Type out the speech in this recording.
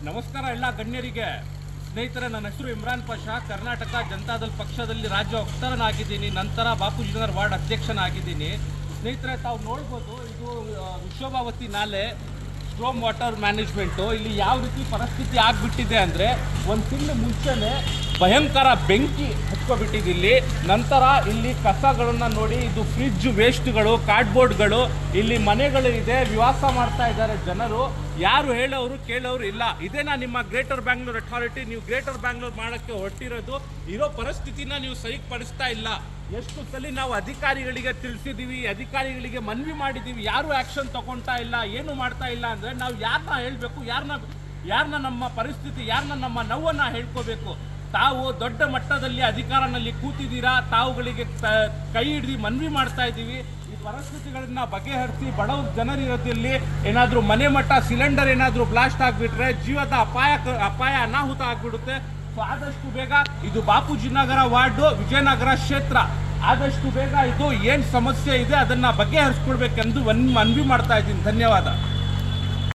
ನಮಸ್ಕಾರ ಎಲ್ಲ ಗಣ್ಯರಿಗೆ. ಸ್ನೇಹಿತರೆ, ನನ್ನ ಹೆಸರು ಇಮ್ರಾನ್ ಪಾಷಾ. ಕರ್ನಾಟಕ ಜನತಾದಳ ಪಕ್ಷದಲ್ಲಿ ರಾಜ್ಯ ವಕ್ತಾರನಾಗಿದ್ದೀನಿ. ನಂತರ ಬಾಪೂಜಿನಗರ ವಾರ್ಡ್ ಅಧ್ಯಕ್ಷನಾಗಿದ್ದೀನಿ. ಸ್ನೇಹಿತರೆ, ತಾವು ನೋಡ್ಬೋದು, ಇದು ವಿಶ್ವಭಾವತಿ ನಾಲೆ ಸ್ಟ್ರೋಮ್ ವಾಟರ್ ಮ್ಯಾನೇಜ್ಮೆಂಟು. ಇಲ್ಲಿ ಯಾವ ರೀತಿ ಪರಿಸ್ಥಿತಿ ಆಗಿಬಿಟ್ಟಿದೆ ಅಂದರೆ, ಒಂದು ತಿಂಗಳು ಮುಂಚೆನೇ ಭಯಂಕರ ಬೆಂಕಿ ಹಚ್ಕೊಬಿಟ್ಟಿದೆ ಇಲ್ಲಿ. ನಂತರ ಇಲ್ಲಿ ಕಸಗಳನ್ನು ನೋಡಿ, ಇದು ಫ್ರಿಡ್ಜ್ ವೇಸ್ಟ್ಗಳು, ಕಾರ್ಡ್ಬೋರ್ಡ್ಗಳು, ಇಲ್ಲಿ ಮನೆಗಳು ಇದೆ, ವಿವಾಸ ಮಾಡ್ತಾ ಇದ್ದಾರೆ ಜನರು. ಯಾರು ಹೇಳೋರು ಕೇಳೋರು ಇಲ್ಲ. ಇದೇನಾ ನಿಮ್ಮ ಗ್ರೇಟರ್ ಬ್ಯಾಂಗ್ಳೂರ್ ಅಥಾರಿಟಿ? ನೀವು ಗ್ರೇಟರ್ ಬ್ಯಾಂಗ್ಳೂರ್ ಮಾಡೋಕ್ಕೆ ಹೊರಟಿರೋದು, ಇರೋ ಪರಿಸ್ಥಿತಿನ ನೀವು ಸರಿಪಡಿಸ್ತಾ ಇಲ್ಲ. ಎಷ್ಟು ಸಲ ನಾವು ಅಧಿಕಾರಿಗಳಿಗೆ ತಿಳಿಸಿದ್ದೀವಿ, ಅಧಿಕಾರಿಗಳಿಗೆ ಮನವಿ ಮಾಡಿದ್ದೀವಿ, ಯಾರು ಆ್ಯಕ್ಷನ್ ತಗೊಳ್ತಾ ಇಲ್ಲ, ಏನು ಮಾಡ್ತಾ ಇಲ್ಲ. ಅಂದರೆ ನಾವು ಯಾರನ್ನ ಹೇಳಬೇಕು, ಯಾರನ್ನ ನಮ್ಮ ಪರಿಸ್ಥಿತಿ, ಯಾರನ್ನ ನಮ್ಮ ನೋವನ್ನು ಹೇಳ್ಕೋಬೇಕು? ತಾವು ದೊಡ್ಡ ಮಟ್ಟದಲ್ಲಿ ಅಧಿಕಾರನಲ್ಲಿ ಕೂತಿದ್ದೀರಾ, ತಾವುಗಳಿಗೆ ಕೈ ಹಿಡಿದು ಮನವಿ ಮಾಡ್ತಾ ಇದ್ದೀವಿ. ಈ ಪರಿಸ್ಥಿತಿಗಳನ್ನ ಬಗೆಹರಿಸಿ ಬಡವ ಜನರಿರೋದಲ್ಲಿ ಏನಾದರೂ ಮನೆ ಮಟ್ಟ ಸಿಲಿಂಡರ್ ಏನಾದರೂ ಬ್ಲಾಸ್ಟ್ ಆಗಿಬಿಟ್ರೆ ಜೀವದ ಅಪಾಯ ಅನಾಹುತ ಆಗಿಬಿಡುತ್ತೆ. ಸೊ ಆದಷ್ಟು ಬೇಗ, ಇದು ಬಾಪೂಜಿನಗರ ವಾರ್ಡು, ವಿಜಯನಗರ ಕ್ಷೇತ್ರ, ಆದಷ್ಟು ಬೇಗ ಇದು ಏನು ಸಮಸ್ಯೆ ಇದೆ ಅದನ್ನು ಬಗೆಹರಿಸ್ಕೊಡ್ಬೇಕೆಂದು ಮನವಿ ಮಾಡ್ತಾ ಇದ್ದೀನಿ. ಧನ್ಯವಾದ.